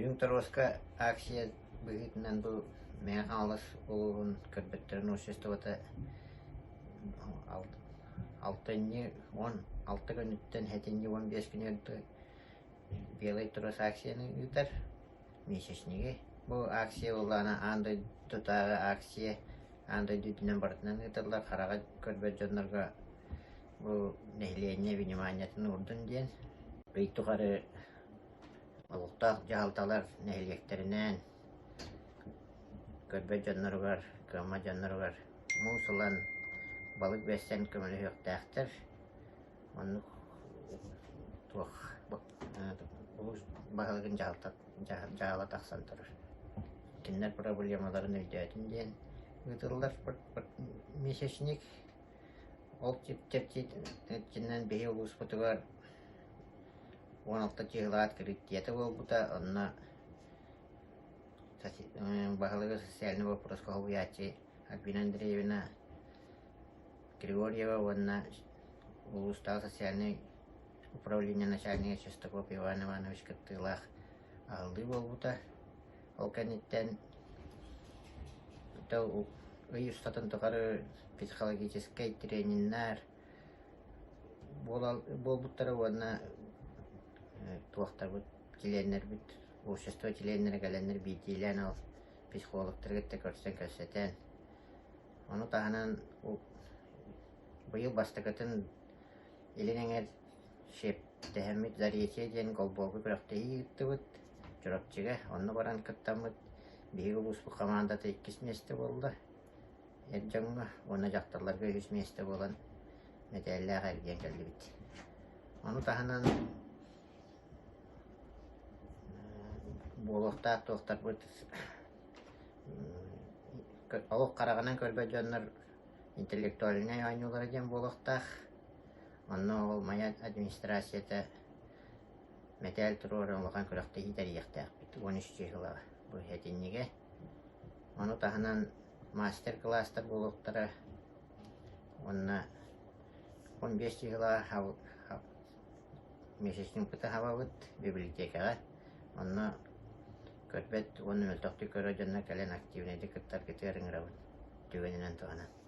Бүгін Торосқа акция бүгіннен бұл мен алыс болуын көрбеттерін обществода 6 күніттен 15 күн өтті белый Торос акцияны үтер месячниге. Бұл акция олана андай тұтағы акция андай дүтінен бартынан үтерлер қараға көрбет жонларға бұл нәхлиенне вниманиятын ұрдын ден. Бейтұғары Олықтақ жағалталар нәхилиектерінен көрбет жонлар бар, көма жонлар бар. Мұсылан балық бәстен көмілі өқтәқтір. Оны бағылығын жағала тақсан тұрыр. Кеннер проблемаларын өйдәтін ден ұйтылар месячник. Ол тептерченнен бейі ұлыс бұтығар 16 жығылат критеті бол бұта, онына бағылығы социальный вопрос қауыячы Альбина Андреевна Григорьева, онына Улустағы социальный управление начальника Шестаков Иван Иванович Каттылақ алды бол бұта. Ол кәнеттен үй ұстатын тұғары психологический трениннар бол бұттары онына туақтар бұд, теленер бұд, общество теленер кәленер бейтейлен ал психологтар кетті көрсен көсетен. Оны тағынан бұйыл бастықытын елінеңер шеп тәхемет зарече ден голболғы күріқті егітті бұд, жүрапчыға, оны баран күттан бұд, бейгі бұспы командаты 2 месті болды. Әджаңға, оны жақтарларға 3 месті болан мәтәлі әрген кәлді біт. Оны тағынан болуқтақ тоқтар бұд, олық қарағынан көрбет жонлар интеллектуаліне айнулар ден болуқтақ. Оны ол мая администрацияда мәтәл тұруыр оңлаған күріқті хитер ектәқ біт, 13 жығыла бұл әтеннеге. Оны тағынан мастер-кластар болуқтары, онына 15 жығыла месячнің бұты хава бұд библиотекаға. Онына көрбет, оны өлтіқті көрі жонна кәлен активнеді күттар кеті әріңірі бұд, түгенінен тұғанан.